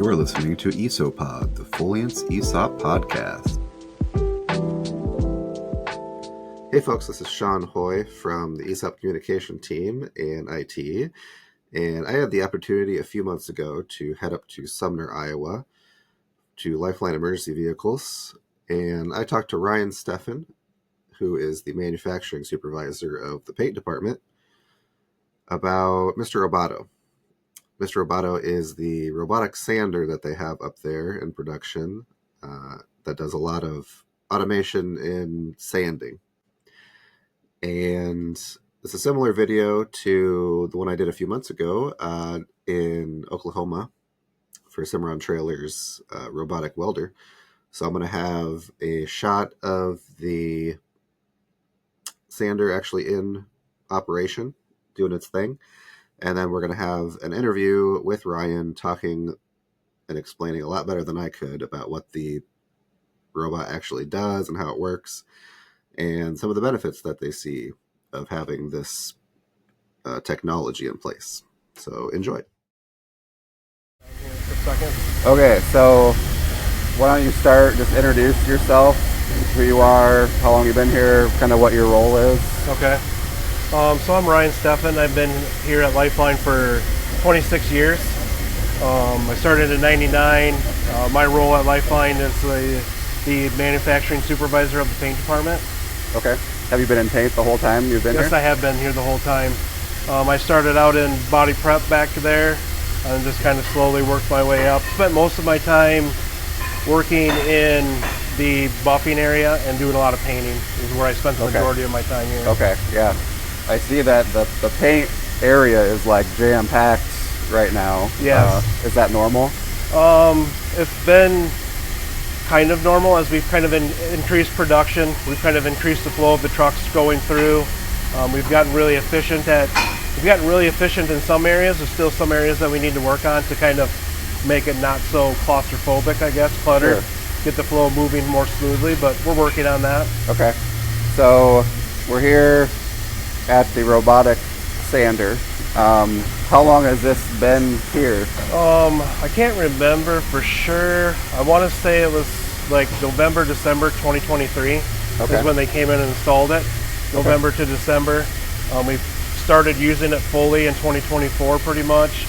You're listening to ESOPOD, the Foliance ESOP podcast. Hey folks, this is Sean Hoy from the ESOP communication team and IT, and I had the opportunity a few months ago to head up to Sumner, Iowa, to Lifeline Emergency Vehicles, and I talked to Ryan Steffan, who is the Manufacturing Supervisor of the paint department, about Mr. Roboto. Mr. Roboto is the robotic sander that they have up there in production that does a lot of automation in sanding. And it's a similar video to the one I did a few months ago in Oklahoma for Cimarron Trailer's robotic welder. So I'm going to have a shot of the sander actually in operation, doing its thing. And then we're going to have an interview with Ryan talking and explaining a lot better than I could about what the robot actually does and how it works and some of the benefits that they see of having this technology in place. So enjoy. Okay, so why don't you start, just introduce yourself, who you are, how long you've been here, kind of what your role is. Okay. So I'm Ryan Steffan. I've been here at Lifeline for 26 years. I started in '99. My role at Lifeline is the Manufacturing Supervisor of the paint department. Okay. Have you been in paint the whole time you've been here? Yes, I have been here the whole time. I started out in body prep back there and just kind of slowly worked my way up. Spent most of my time working in the buffing area and doing a lot of painting. Is where I spent the majority of my time here. Okay, yeah. I see that the paint area is like jam-packed right now. Yes. Is that normal? It's been kind of normal as we've kind of increased production. We've kind of increased the flow of the trucks going through. We've gotten really efficient in some areas. There's still some areas that we need to work on to kind of make it not so claustrophobic, I guess, cluttered. Sure. Get the flow moving more smoothly, but we're working on that. Okay. So we're here at the robotic sander. How long has this been here? I can't remember for sure. I want to say it was like November, December 2023 is when they came in and installed it. November to December. We started using it fully in 2024 pretty much.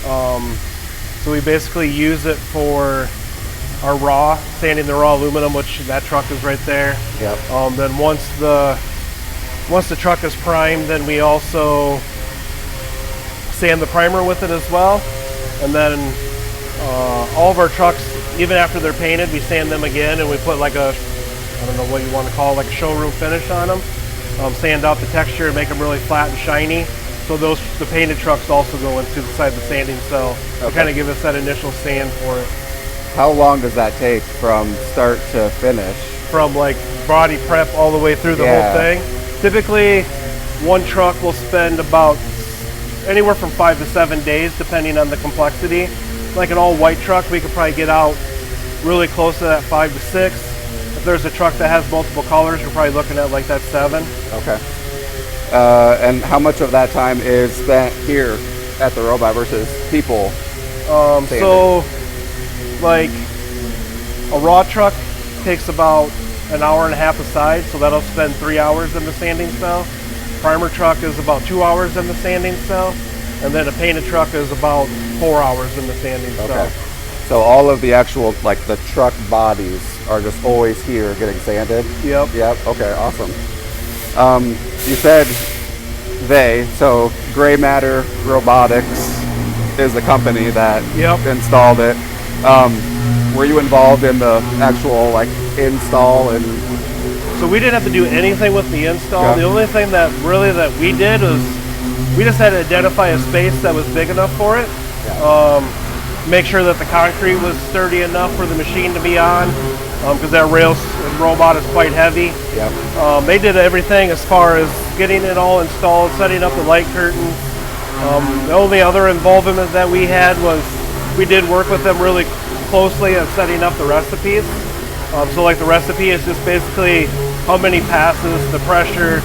So we basically use it for our raw, sanding the raw aluminum, which that truck is right there. Yep. Then once the truck is primed, then we also sand the primer with it as well. And then all of our trucks, even after they're painted, we sand them again and we put like a, I don't know what you want to call it, like a showroom finish on them. Sand out the texture and make them really flat and shiny. So the painted trucks also go into the side of the sanding cell to kind of give us that initial sand for it. How long does that take from start to finish? From like body prep all the way through the whole thing. Typically, one truck will spend about anywhere from 5 to 7 days, depending on the complexity. Like an all-white truck, we could probably get out really close to that 5 to 6. If there's a truck that has multiple colors, you're probably looking at like that 7. Okay. And how much of that time is spent here at the robot versus people? So, like a raw truck takes about an hour and a half aside, so that'll spend 3 hours in the sanding cell. Primer truck is about 2 hours in the sanding cell, and then a painted truck is about 4 hours in the sanding cell. So all of the actual, like the truck bodies are just always here getting sanded? Yep. Okay, awesome. You said so Gray Matter Robotics is the company that installed it. Were you involved in the actual like install? And so we didn't have to do anything with the install. Yeah. The only thing that we did was we just had to identify a space that was big enough for it. Yeah. Make sure that the concrete was sturdy enough for the machine to be on, because that rail robot is quite heavy. Yeah. They did everything as far as getting it all installed, setting up the light curtains. The only other involvement that we had was we did work with them really closely at setting up the recipes. So like the recipe is just basically how many passes, the pressure,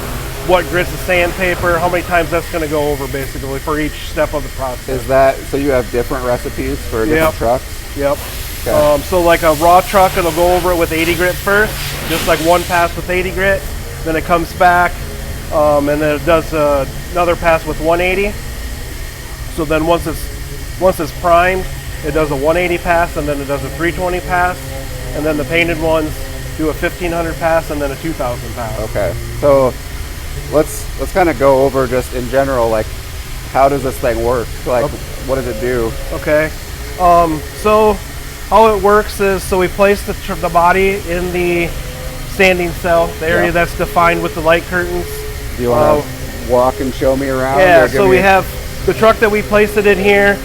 what grits of sandpaper, how many times that's going to go over basically for each step of the process. Is that, so you have different recipes for different trucks? Yep. Okay. So like a raw truck, it'll go over it with 80 grit first, just like one pass with 80 grit. Then it comes back, and then it does another pass with 180. So then once it's primed, it does a 180 pass, and then it does a 320 pass, and then the painted ones do a 1500 pass, and then a 2000 pass. Okay. So let's kind of go over just in general, like, how does this thing work? Like, okay. What does it do? Okay. So how it works is, so we place the body in the sanding cell, the area that's defined with the light curtains. Do you want to walk and show me around? Yeah, so we have the truck that we placed it in here,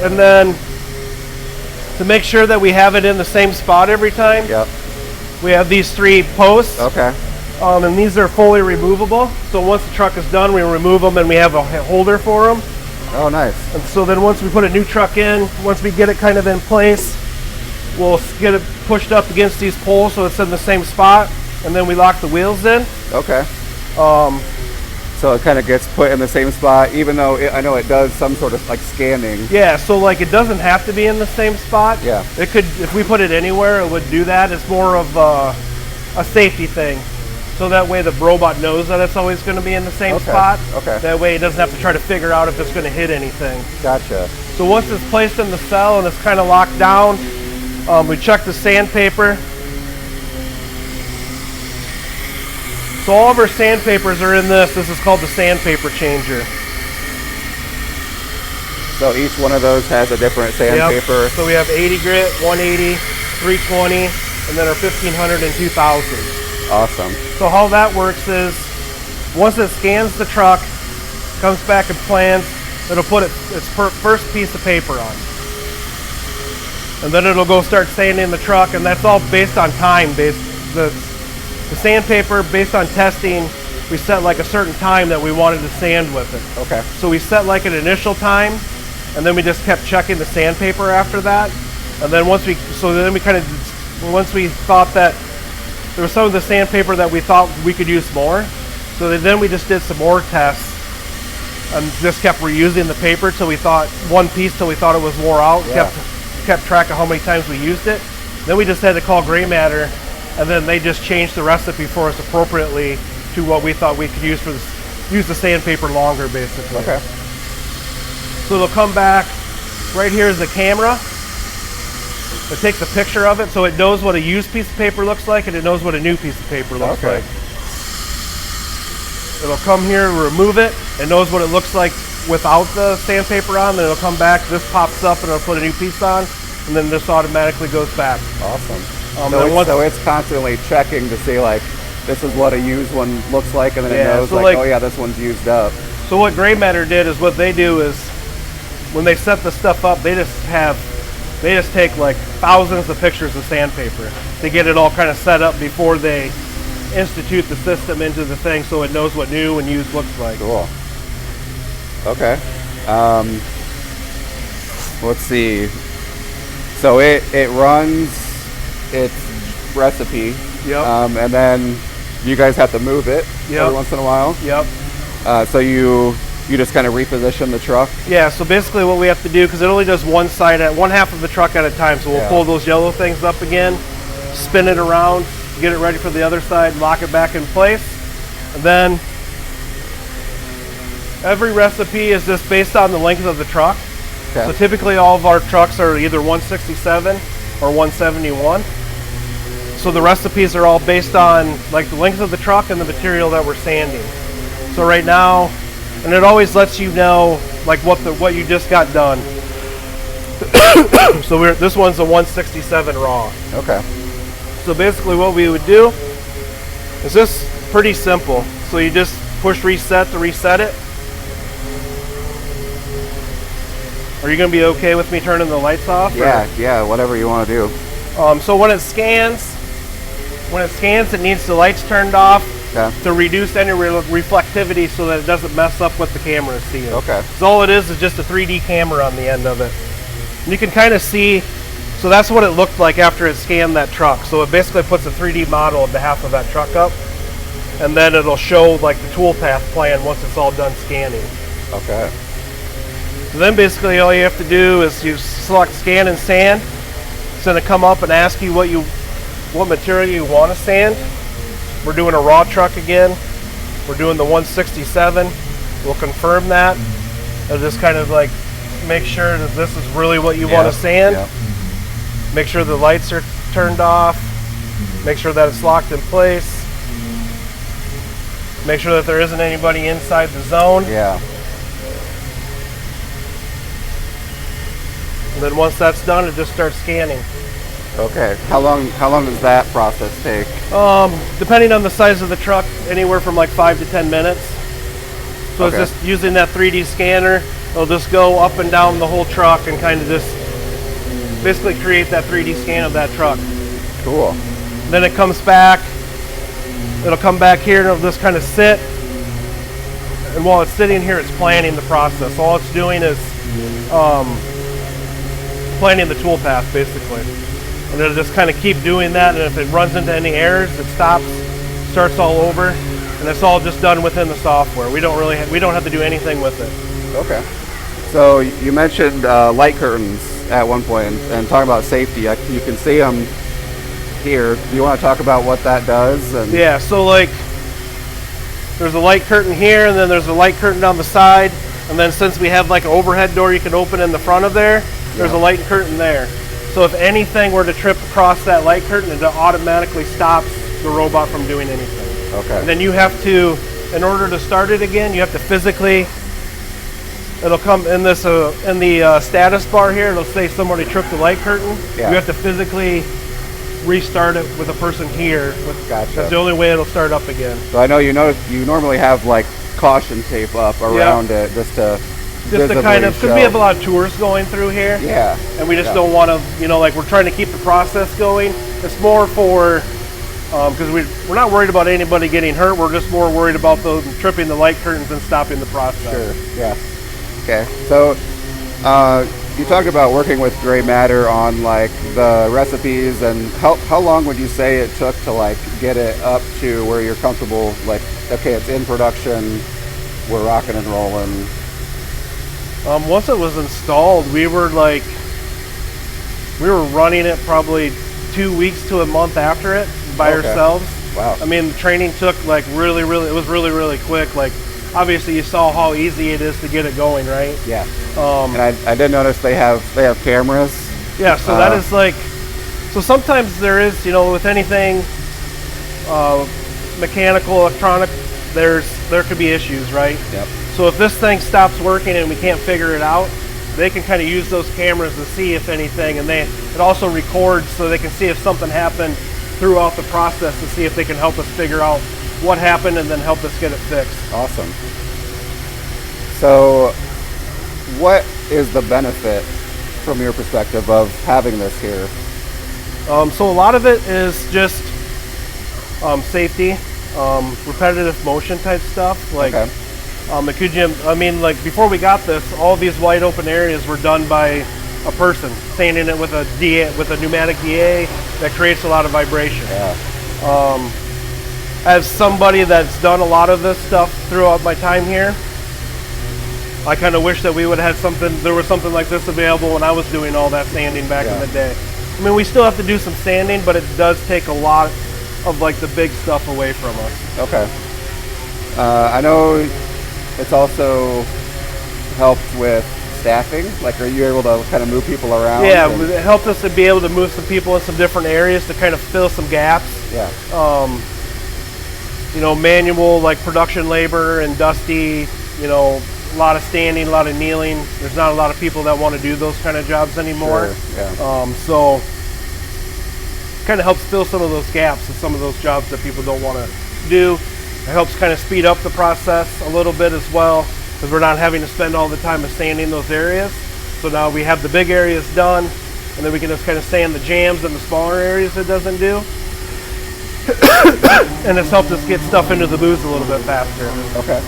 and then to make sure that we have it in the same spot every time, we have these 3 posts. Okay. And these are fully removable. So once the truck is done, we remove them and we have a holder for them. Oh, nice. And so then once we put a new truck in, once we get it kind of in place, we'll get it pushed up against these poles so it's in the same spot, and then we lock the wheels in. Okay. So it kind of gets put in the same spot, even though I know it does some sort of like scanning. Yeah, so like it doesn't have to be in the same spot. Yeah. It could, if we put it anywhere, it would do that. It's more of a safety thing. So that way the robot knows that it's always going to be in the same spot. Okay. That way it doesn't have to try to figure out if it's going to hit anything. Gotcha. So once it's placed in the cell and it's kind of locked down, we check the sandpaper. So all of our sandpapers are in this. This is called the sandpaper changer. So each one of those has a different sandpaper. Yep. So we have 80 grit, 180, 320, and then our 1500 and 2000. Awesome. So how that works is, once it scans the truck, comes back and plans, it'll put its first piece of paper on. And then it'll go start sanding the truck, and that's all based on time. The sandpaper, based on testing, we set like a certain time that we wanted to sand with it. Okay. So we set like an initial time, and then we just kept checking the sandpaper after that. And then once we thought that there was some of the sandpaper that we thought we could use more, so then we just did some more tests and just kept reusing the paper till we thought one piece till we thought it was wore out. Yeah. Kept track of how many times we used it. Then we just had to call Gray Matter, and then they just changed the recipe for us appropriately to what we thought we could use for use the sandpaper longer, basically. Okay. So they'll come back. Right here is the camera. It takes a picture of it, so it knows what a used piece of paper looks like, and it knows what a new piece of paper looks like. It'll come here, remove it. It knows what it looks like without the sandpaper on. Then it'll come back. This pops up, and it'll put a new piece on, and then this automatically goes back. Awesome. So it's constantly checking to see, like, this is what a used one looks like, and then it knows, so like, oh yeah, this one's used up. So what Gray Matter did is, what they do is, when they set the stuff up, they just take like thousands of pictures of sandpaper to get it all kind of set up before they institute the system into the thing, so it knows what new and used looks like. Cool. Okay. Let's see. So it runs its recipe. Yep. And then you guys have to move it every once in a while. Yep. So you just kind of reposition the truck? Yeah, so basically what we have to do, because it only does one half of the truck at a time, so we'll pull those yellow things up again, spin it around, get it ready for the other side, lock it back in place, and then every recipe is just based on the length of the truck. Okay. So typically all of our trucks are either 167 or 171. So the recipes are all based on like the length of the truck and the material that we're sanding. So right now, and it always lets you know like what you just got done. So this one's a 167 raw. Okay. So basically what we would do is this pretty simple. So you just push reset to reset it. Are you going to be okay with me turning the lights off? Yeah, whatever you want to do. So when it scans, it needs the lights turned off to reduce any reflectivity so that it doesn't mess up what the camera is seeing. Okay. So all it is just a 3D camera on the end of it. And you can kind of see, so that's what it looked like after it scanned that truck. So it basically puts a 3D model of the half of that truck up. and then it'll show like the toolpath plan once it's all done scanning. Okay. So then basically all you have to do is you select scan and sand. It's going to come up and ask you what material you want to sand. We're doing a raw truck again. We're doing the 167. We'll confirm that. It'll just kind of like make sure that this is really what you want to sand. Yeah. Make sure the lights are turned off. Make sure that it's locked in place. Make sure that there isn't anybody inside the zone. Yeah. And then once that's done, it just starts scanning. Okay. How long does that process take? Depending on the size of the truck, anywhere from like 5 to 10 minutes. So Okay. it's just using that 3D scanner. It'll just go up and down the whole truck and kind of just basically create that 3D scan of that truck. Cool. Then it comes back. It'll come back here and it'll just kind of sit. And while it's sitting here, it's planning the process. All it's doing is planning the toolpath, basically. And it'll just kind of keep doing that. And if it runs into any errors, it stops, starts all over, and it's all just done within the software. We don't have to do anything with it. Okay. So you mentioned light curtains at one point, and talking about safety. You can see them here. Do you want to talk about what that does? And Yeah. So like, there's a light curtain here, and then there's a light curtain on the side, and then since we have like an overhead door you can open in the front of there, there's a light curtain there. So if anything were to trip across that light curtain, it automatically stops the robot from doing anything. Okay. And then you have to, in order to start it again, you have to physically, it'll come in this in the status bar here, it'll say somebody tripped the light curtain. Yeah. You have to physically restart it with a person here. Gotcha. That's the only way it'll start up again. So I know you normally have like caution tape up around it just to kind of, because we show. have a lot of tours going through here. Yeah. And we just don't want to, like we're trying to keep the process going. It's more for, because we're not worried about anybody getting hurt. We're just more worried about those tripping the light curtains and stopping the process. Sure. Yeah. Okay. So you talked about working with gray matter on like the recipes, and how long would you say it took to like get it up to where you're comfortable? Like, okay, it's in production, we're rocking and rolling. Once it was installed, we were running it probably 2 weeks to a month after it by ourselves. Wow. I mean, the training took like it was really quick. Like, obviously you saw how easy it is to get it going, right? Yeah. And I did notice they have cameras. Yeah, so that is like, so sometimes there is, with anything mechanical, electronic, there could be issues, right? Yep. So if this thing stops working and we can't figure it out, they can kind of use those cameras to see if anything, and it also records so they can see if something happened throughout the process to see if they can help us figure out what happened and then help us get it fixed. Awesome. So what is the benefit from your perspective of having this here? So a lot of it is just safety, repetitive motion type stuff. Like, Okay. Like before we got this, all these wide open areas were done by a person sanding it with a pneumatic DA that creates a lot of vibration. Yeah. As somebody that's done a lot of this stuff throughout my time here, I kind of wish that we would have had there was something like this available when I was doing all that sanding back in the day. I mean, we still have to do some sanding, but it does take a lot of like the big stuff away from us. Okay. I know it's also helped with staffing. Like, are you able to kind of move people around? Yeah, it helped us to be able to move some people in some different areas to kind of fill some gaps. Yeah. Manual, like production labor and dusty, a lot of standing, a lot of kneeling. There's not a lot of people that want to do those kind of jobs anymore. Sure. Yeah. So kind of helps fill some of those gaps of some of those jobs that people don't want to do. It helps kind of speed up the process a little bit as well, because we're not having to spend all the time of sanding those areas. So now we have the big areas done, and then we can just kind of sand the jams in the smaller areas it doesn't do. And it's helped us get stuff into the booths a little bit faster. Okay.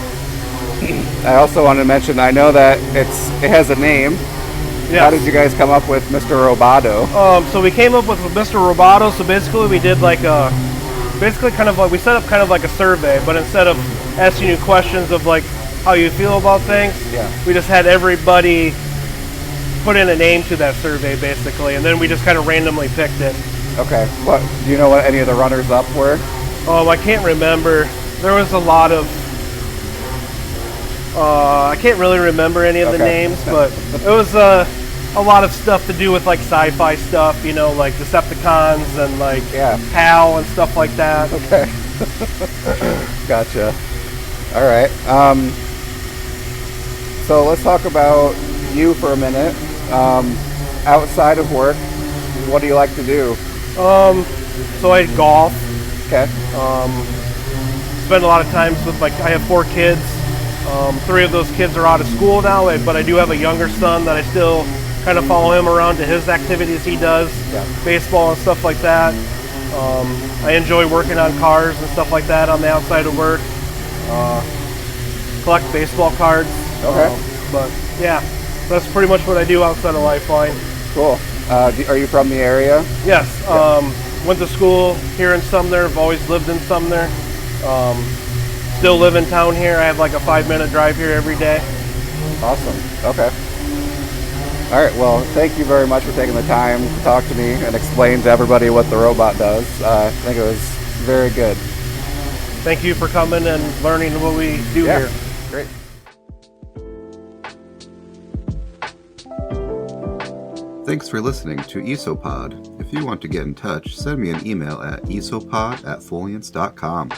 I also wanted to mention, I know that it has a name. Yes. How did you guys come up with Mr. Roboto? So we came up with Mr. Roboto. So basically we did like basically kind of like we set up kind of like a survey, but instead of asking you questions of like how you feel about things, we just had everybody put in a name to that survey basically, and then we just kind of randomly picked it. Okay. What do you know what any of the runners up were? I can't remember. There was a lot of I can't really remember any of the names, but it was a lot of stuff to do with like sci-fi stuff, you know, like Decepticons and like HAL and stuff like that. Okay. Gotcha. All right. So let's talk about you for a minute. Outside of work, what do you like to do? So I golf. Okay. Spend a lot of times with I have 4 kids. 3 of those kids are out of school now, but I do have a younger son that I still kind of follow him around to his activities he does, baseball and stuff like that. I enjoy working on cars and stuff like that on the outside of work. Collect baseball cards. Okay. But yeah, that's pretty much what I do outside of Lifeline. Cool. Are you from the area? Yes. Went to school here in Sumner. I've always lived in Sumner. Still live in town here. I have like a 5-minute drive here every day. Awesome. Okay. All right. Well, thank you very much for taking the time to talk to me and explain to everybody what the robot does. I think it was very good. Thank you for coming and learning what we do here. Great. Thanks for listening to ESOPOD. If you want to get in touch, send me an email at esopod@foliance.com.